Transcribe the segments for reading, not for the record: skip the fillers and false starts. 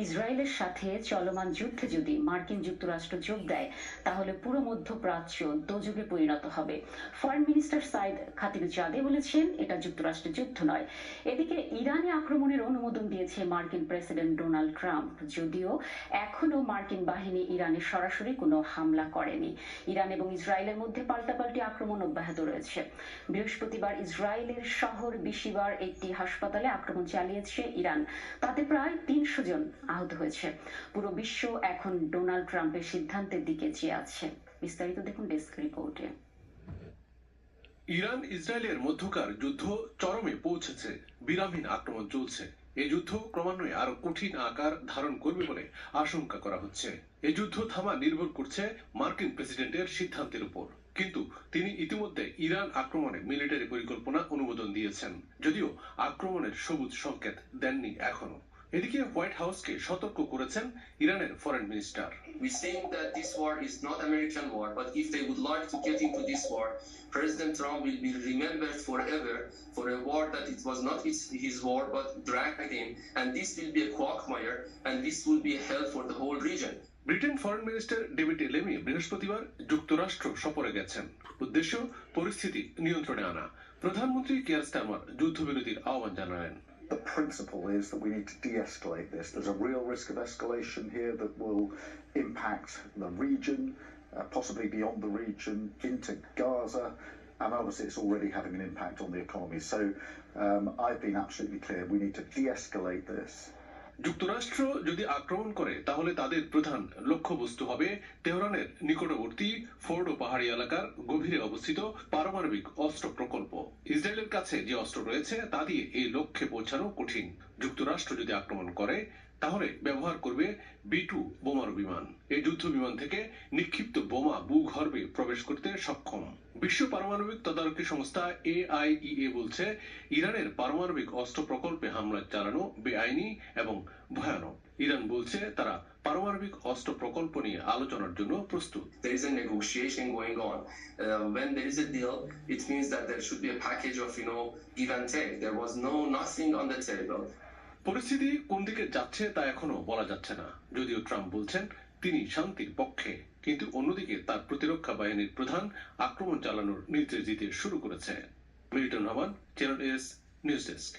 ইসরায়েলের সাথে চলমান যুদ্ধে যদি মার্কিন যুক্তরাষ্ট্র যোগ দেয় তাহলে পুরো মধ্যপ্রাচ্য দোজখে পরিণত হবে। ফরেন মিনিস্টার সাইদ খাতিরজাদে বলেছেন এটা যুক্তরাষ্ট্রের যুদ্ধ নয়। এদিকে ইরানে আক্রমণের অনুমোদন দিয়েছে মার্কিন প্রেসিডেন্ট ডোনাল্ড ট্রাম্প, যদিও এখনো মার্কিন বাহিনী ইরানে সরাসরি কোনো হামলা করেনি। ইরান এবং ইসরায়েলের মধ্যে পাল্টাপাল্টি আক্রমণ অব্যাহত রয়েছে। বৃহস্পতিবার ইসরায়েলের শহর বিশিবার একটি হাসপাতালে আক্রমণ চালিয়েছে ইরান, তাতে প্রায় ৩০০ জন আহত হয়েছে। পুরো বিশ্ব এখন ডোনাল্ড ট্রাম্পের সিদ্ধান্তের দিকে চেয়ে আছে। বিস্তারিত দেখুন ডেস্ক রিপোর্টে। ইরান ইসরায়েলের মধ্যকার যুদ্ধ চরমে পৌঁছেছে, বিরামহীন আক্রমণ চলছে। এই যুদ্ধ ক্রমান্বয়ে আরো কঠিন আকার ধারণ করবে বলে আশঙ্কা করা হচ্ছে। এই যুদ্ধ থামা নির্ভর করছে মার্কিন প্রেসিডেন্টের সিদ্ধান্তের উপর, কিন্তু তিনি ইতিমধ্যে ইরান আক্রমণে মিলিটারি পরিকল্পনা অনুমোদন দিয়েছেন, যদিও আক্রমণের সবুজ সংকেত দেননি এখনো। এদিকে হোয়াইট হাউসকে সতর্ক করেছেন ইরানের foreign minister. We saying that this war is not American war, but if they would like to get into this war, President Trump will be remembered forever for a war that it was not his war but dragged him, and this will be a quagmire, and this will be hell for the whole region. Britain foreign minister David lemme বৃহস্পতিবার যুক্তরাষ্ট্র সফরে গেছেন। উদ্দেশ্য পরিস্থিতি নিয়ন্ত্রণে আনা। প্রধানমন্ত্রী Keir Starmer যুদ্ধবিরতির আহ্বান জানালেন। The principle is that we need to de-escalate this. There's a real risk of escalation here that will impact the region, possibly beyond the region, into Gaza, and obviously it's already having an impact on the economy. So I've been absolutely clear, we need to de-escalate this. যুক্তরাষ্ট্র যদি আক্রমণ করে তাহলে তাদের প্রধান লক্ষ্যবস্তু হবে তেহরানের নিকটবর্তী ফোর্ডো পাহাড়ি এলাকার গভীরে অবস্থিত পারমাণবিক অস্ত্র প্রকল্প। ইসরায়েলের কাছে যে অস্ত্র রয়েছে তা দিয়ে এই লক্ষ্যে পৌঁছানো কঠিন। যুক্তরাষ্ট্র যদি আক্রমণ করে তাহলে ব্যবহার করবে B-2 বোমারু বিমান। এই যুদ্ধ বিমান থেকে নিক্ষিপ্ত বোমা ভূগর্ভে প্রবেশ করতে সক্ষম। বিশ্ব পারমাণবিক তদারকি সংস্থা AIEA বলছে ইরানের পারমাণবিক অস্ত্র প্রকল্পে হামলা চালানো বেআইনি এবং ভয়ানক। ইরান বলছে তারা পারমাণবিক অস্ত্র প্রকল্প নিয়ে আলোচনার জন্য প্রস্তুত। There is a negotiation going on. When there is a deal, it means that there should be a package of, give and take. There was nothing on the table. পরিস্থিতি কোন দিকে যাচ্ছে তা এখনো বলা যাচ্ছে না। যদিও ট্রাম্প বলছেন তিনি শান্তির পক্ষে, কিন্তু অন্যদিকে তার প্রতিরক্ষা বাহিনীর প্রধান আক্রমণ চালানোর নির্দেশ দিতে শুরু করেছে। Milton Rahman, channel S news desk.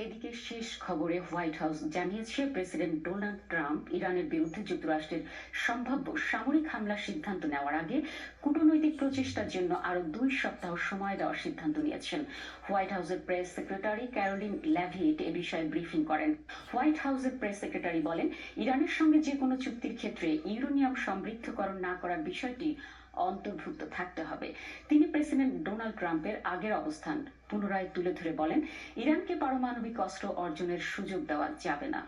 এদিকে শেষ খবরে হোয়াইট হাউস জানিয়েছে প্রেসিডেন্ট ডোনাল্ড ট্রাম্প ইরানের বিরুদ্ধে যুক্তরাষ্ট্রের সম্ভাব্য সামরিক হামলার সিদ্ধান্ত নেওয়ার আগে কূটনৈতিক প্রচেষ্টার জন্য আরো 2 সপ্তাহ সময় দেওয়ার সিদ্ধান্ত নিয়েছেন। হোয়াইট হাউসের প্রেস সেক্রেটারি ক্যারোলিন লেভিট এ বিষয়ে ব্রিফিং করেন। হোয়াইট হাউসের প্রেস সেক্রেটারি বলেন, ইরানের সঙ্গে যে কোনো চুক্তির ক্ষেত্রে ইউরেনিয়াম সমৃদ্ধকরণ না করার বিষয়টি অন্তর্ভুক্ত থাকতে হবে। তিনি প্রেসিডেন্ট ডোনাল্ড ট্রাম্পের আগের অবস্থান পুনরায় তুলে ধরে বলেন, ইরানকে পারমাণবিক অস্ত্র অর্জনের সুযোগ দেওয়া যাবে না।